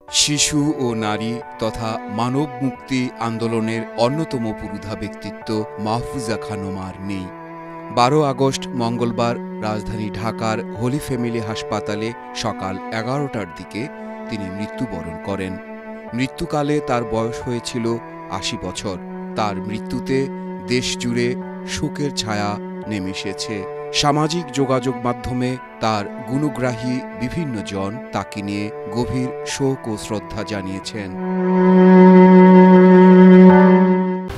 শিশু ও নারী তথা মানব মুক্তি আন্দোলনের অন্যতম পুরোধা ব্যক্তিত্ব মাহফুজা খানম আর নেই। 12 আগস্ট মঙ্গলবার রাজধানী ঢাকার হোলি ফ্যামিলি হাসপাতালে সকাল 11টার দিকে তিনি মৃত্যুবরণ করেন। মৃত্যুকালে তার বয়স হয়েছিল 80 বছর। তার মৃত্যুতে দেশজুড়ে শোকের ছায়া নেমে এসেছে। সামাজিক যোগাযোগ মাধ্যমে তার গুণগ্রাহী বিভিন্ন জন তাকে নিয়ে গভীর শোক ও শ্রদ্ধা জানিয়েছেন।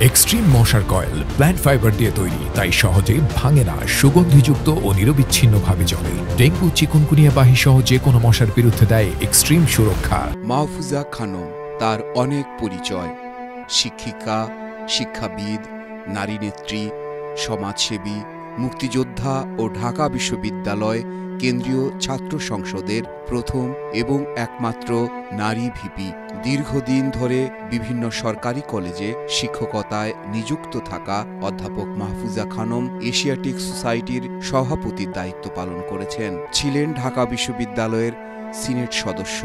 এক্সট্রিম মশার কয়েল প্ল্যান্ট ফাইবার দিয়ে তৈরি, তাই সহজে ভাঙে না, সুগন্ধিযুক্ত ও নিরবিচ্ছিন্নভাবে চলে। ডেঙ্গু, চিকুনগুনিয়া বাহি সহ যে কোনো মশার বিরুদ্ধে দেয় এক্সট্রিম সুরক্ষা। মাহফুজা খানম তার অনেক পরিচয়: শিক্ষিকা, শিক্ষাবিদ, নারী নেত্রী, সমাজসেবী, মুক্তিযোদ্ধা ও ঢাকা বিশ্ববিদ্যালয় কেন্দ্রীয় ছাত্র সংসদের প্রথম এবং একমাত্র নারী ভিপি। দীর্ঘদিন ধরে বিভিন্ন সরকারি কলেজে শিক্ষকতায় নিযুক্ত থাকা অধ্যাপক মাহফুজা খানম এশিয়াটিক সোসাইটির সভাপতির দায়িত্ব পালন করেছেন। ছিলেন ঢাকা বিশ্ববিদ্যালয়ের সিনেট সদস্য।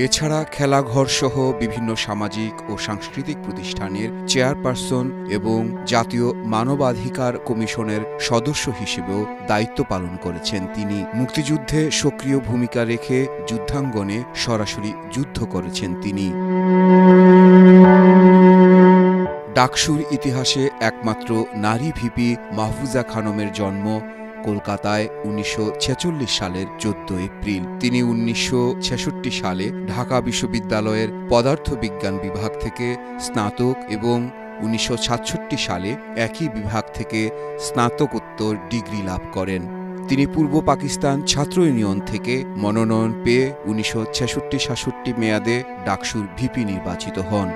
এছাড়া খেলাঘর সহ বিভিন্ন সামাজিক ও সাংস্কৃতিক প্রতিষ্ঠানের চেয়ারপারসন এবং জাতীয় মানবাধিকার কমিশনের সদস্য হিসেবেও দায়িত্ব পালন করেছেন তিনি। মুক্তিযুদ্ধে সক্রিয় ভূমিকা রেখে যুদ্ধাঙ্গনে সরাসরি যুদ্ধ করেছেন তিনি। ডাকসুর ইতিহাসে একমাত্র নারী ভিপি মাহফুজা খানমের জন্ম কলকাতায় 1946 সালের 14 এপ্রিল। তিনি 1966 সালে ঢাকা বিশ্ববিদ্যালয়ের পদার্থবিজ্ঞান বিভাগ থেকে স্নাতক এবং 1967 সালে একই বিভাগ থেকে স্নাতকোত্তর ডিগ্রি লাভ করেন। তিনি পূর্ব পাকিস্তান ছাত্র ইউনিয়ন থেকে মনোনয়ন পেয়ে 1966-67 মেয়াদে ডাকসুর ভিপি নির্বাচিত হন।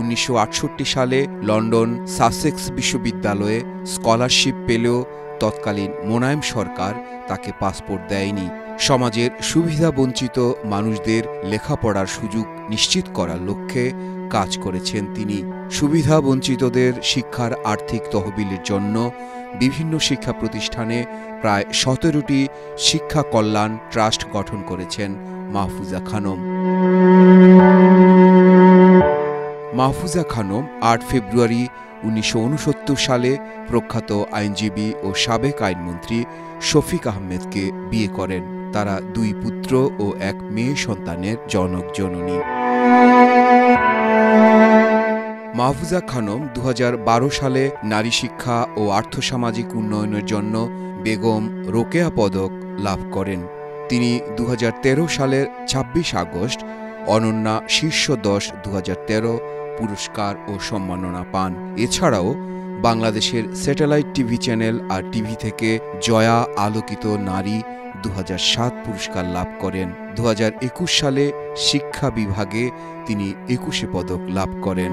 1968 সালে লন্ডন সাসেক্স বিশ্ববিদ্যালয়ে স্কলারশিপ পেলেও তৎকালীন মোনায়েম সরকার তাকে পাসপোর্ট দেয়নি। সমাজের সুবিধাবঞ্চিত মানুষদের লেখাপড়ার সুযোগ নিশ্চিত করার লক্ষ্যে কাজ করেছেন তিনি। সুবিধাবঞ্চিতদের শিক্ষার আর্থিক তহবিলের জন্য বিভিন্ন শিক্ষা প্রতিষ্ঠানে প্রায় 17টি শিক্ষা কল্যাণ ট্রাস্ট গঠন করেছেন মাহফুজা খানম। মাহফুজা খানম 8 ফেব্রুয়ারি 1969 সালে প্রখ্যাত আইনজীবী ও সাবেক আইনমন্ত্রী শফিক আহমেদকে বিয়ে করেন। তারা 2 পুত্র ও 1 মেয়ে সন্তানের জনক জননী। মাহফুজা খানম 2012 সালে নারী শিক্ষা ও আর্থসামাজিক উন্নয়নের জন্য বেগম রোকেয়া পদক লাভ করেন। তিনি 2013 সালের 26 আগস্ট অনন্যা শীর্ষ 10 2013 পুরস্কার ও সম্মাননা পান। এছাড়াও বাংলাদেশের স্যাটেলাইট টিভি চ্যানেল আর টিভি থেকে জয়া আলোকিত নারী 2007 পুরস্কার লাভ করেন। 2021 সালে শিক্ষা বিভাগে তিনি 21 পদক লাভ করেন।